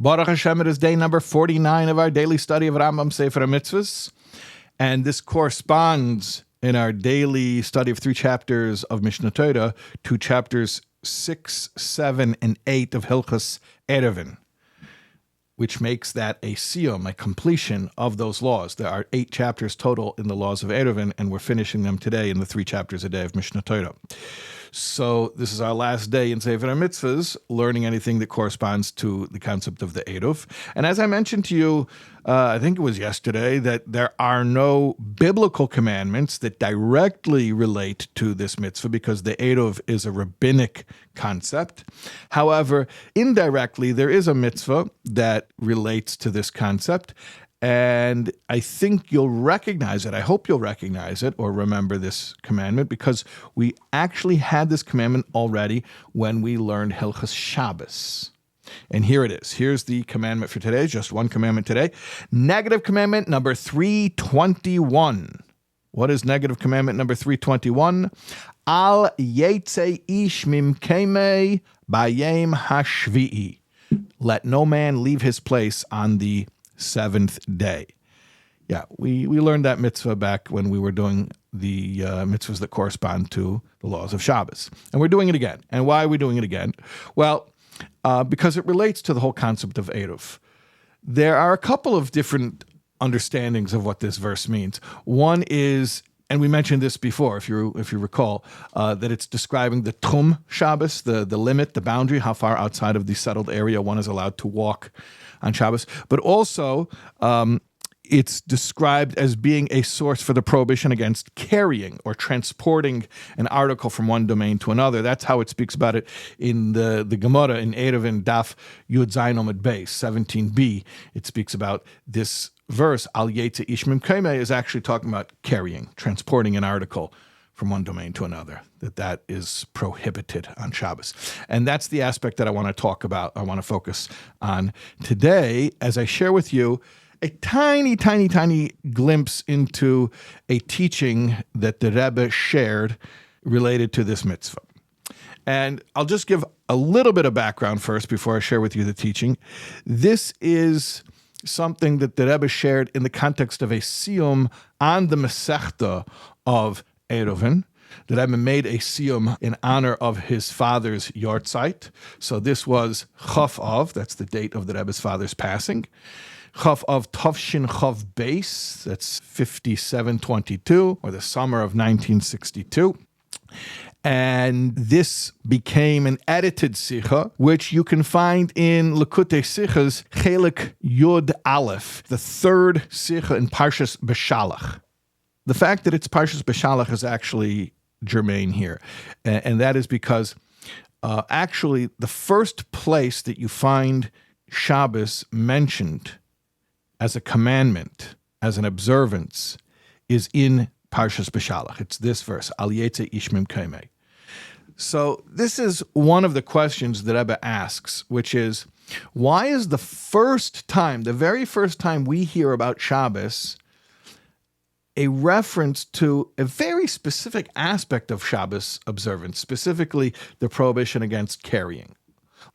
Baruch Hashem, it is day number 49 of our daily study of Rambam, Sefer, HaMitzvos. And this corresponds in our daily study of 3 chapters of Mishnah Torah to chapters 6, 7, and 8 of Hilchos Erevin, which makes that a siyum, a completion of those laws. There are 8 chapters total in the laws of Erevin, and we're finishing them today in the 3 chapters a day of Mishnah Torah. So this is our last day in Sefer HaMitzvos, learning anything that corresponds to the concept of the Eruv. And as I mentioned to you, I think it was yesterday, that there are no biblical commandments that directly relate to this mitzvah because the Eruv is a rabbinic concept. However, indirectly, there is a mitzvah that relates to this concept. And I think you'll recognize it. I hope you'll recognize it or remember this commandment because we actually had this commandment already when we learned Hilchos Shabbos. And here it is. Here's the commandment for today, just one commandment today. Negative commandment number 321. What is negative commandment number 321? Al yetze ish mimkemei bayem hashvi'i. Let no man leave his place on the 7th day. Yeah, we learned that mitzvah back when we were doing the mitzvahs that correspond to the laws of Shabbos. And we're doing it again. And why are we doing it again? Well, because it relates to the whole concept of Eruv. There are a couple of different understandings of what this verse means. One is, and we mentioned this before, if you recall, that it's describing the Tchum Shabbos, the limit, the boundary, how far outside of the settled area one is allowed to walk on Shabbos. But also, it's described as being a source for the prohibition against carrying or transporting an article from one domain to another. That's how it speaks about it in the Gemara in Erevin Daf Yud Zayin Omid Beis 17b. It speaks about this verse, Al Yetze Ish Mimkemei, is actually talking about carrying, transporting an article from one domain to another, that is prohibited on Shabbos. And that's the aspect that I want to talk about, I want to focus on today as I share with you a tiny, tiny, tiny glimpse into a teaching that the Rebbe shared related to this mitzvah. And I'll just give a little bit of background first before I share with you the teaching. This is something that the Rebbe shared in the context of a siyum on the Masechta of Eruvin. The Rebbe made a siyum in honor of his father's yortzeit. So this was Chaf Av, that's the date of the Rebbe's father's passing. Chaf Av Tovshin Chav Beis, that's 5722, or the summer of 1962. And this became an edited Sikha, which you can find in Likutei Sichas Chelik Yud Aleph, the 3rd Sikha in Parshas Beshalach. The fact that it's Parshas Beshalach is actually germane here, and that is because actually the first place that you find Shabbos mentioned as a commandment, as an observance, is in Parshas Beshalach. It's this verse, Al Yetze Ish Mimkemei. So this is one of the questions that Rebbe asks, which is, why is the very first time we hear about Shabbos a reference to a very specific aspect of Shabbos observance, specifically the prohibition against carrying?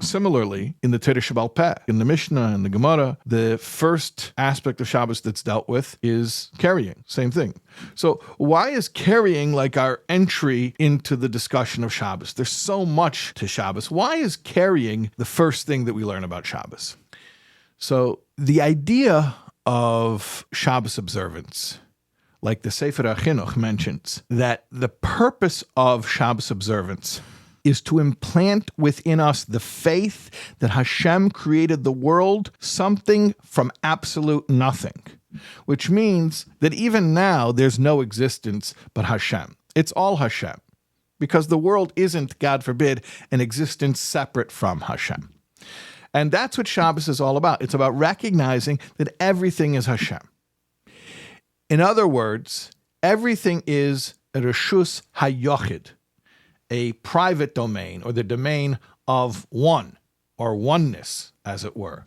Similarly, in the Torah Sheba'al Peh, in the Mishnah and the Gemara, the first aspect of Shabbos that's dealt with is carrying. Same thing. So why is carrying like our entry into the discussion of Shabbos? There's so much to Shabbos. Why is carrying the first thing that we learn about Shabbos? So the idea of Shabbos observance, like the Sefer HaChinuch mentions, that the purpose of Shabbos observance is to implant within us the faith that Hashem created the world, something from absolute nothing, which means that even now there's no existence but Hashem. It's all Hashem, because the world isn't, God forbid, an existence separate from Hashem. And that's what Shabbos is all about. It's about recognizing that everything is Hashem. In other words, everything is Reshus HaYochid, a private domain, or the domain of one, or oneness, as it were.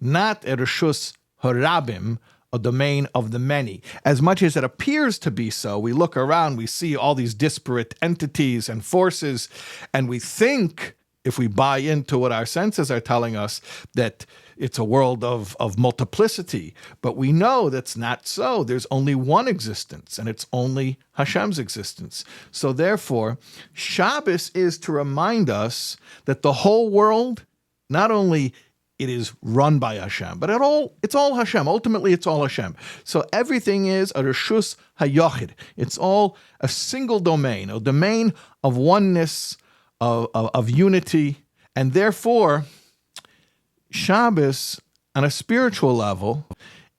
Not a Reshus HaRabim, a domain of the many. As much as it appears to be so, we look around, we see all these disparate entities and forces, and we think, if we buy into what our senses are telling us, that it's a world of multiplicity. But we know that's not so. There's only one existence, and it's only Hashem's existence. So therefore, Shabbos is to remind us that the whole world, not only it is run by Hashem, but it's all Hashem. Ultimately, it's all Hashem. So everything is a Reshus HaYochid. It's all a single domain, a domain of oneness, of unity, and therefore, Shabbos, on a spiritual level,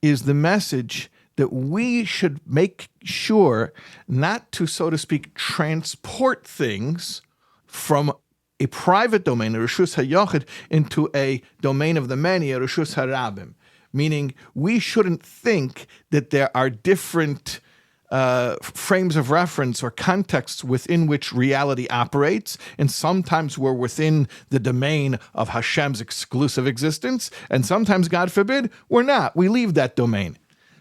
is the message that we should make sure not to, so to speak, transport things from a private domain, a Reshus HaYochid, into a domain of the many, a Reshus HaRabim. Meaning, we shouldn't think that there are different frames of reference or contexts within which reality operates, and sometimes we're within the domain of Hashem's exclusive existence, and sometimes, God forbid, we're not. We leave that domain.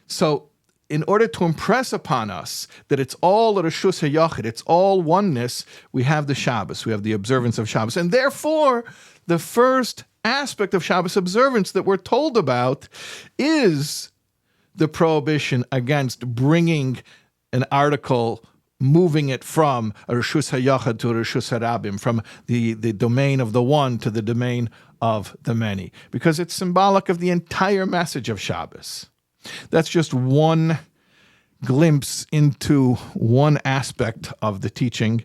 So, in order to impress upon us that it's all a Reshus HaYochid, it's all oneness, we have the Shabbos, we have the observance of Shabbos. And therefore, the first aspect of Shabbos observance that we're told about is the prohibition against bringing an article, moving it from a Reshus HaYochid to a Reshus HaRabim, from the domain of the one to the domain of the many, because it's symbolic of the entire message of Shabbos. That's just one glimpse into one aspect of the teaching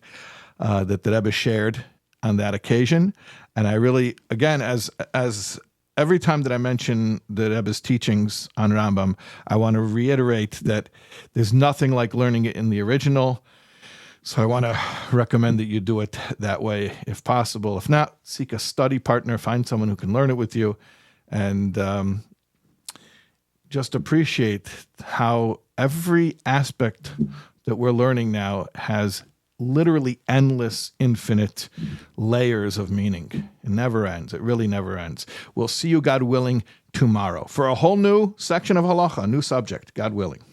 that the Rebbe shared on that occasion. And I really, again, as every time that I mention the Rebbe's teachings on Rambam, I want to reiterate that there's nothing like learning it in the original. So I want to recommend that you do it that way if possible. If not, seek a study partner, find someone who can learn it with you, and just appreciate how every aspect that we're learning now has literally endless, infinite layers of meaning. It never ends. It really never ends. We'll see you, God willing, tomorrow for a whole new section of halacha, a new subject, God willing.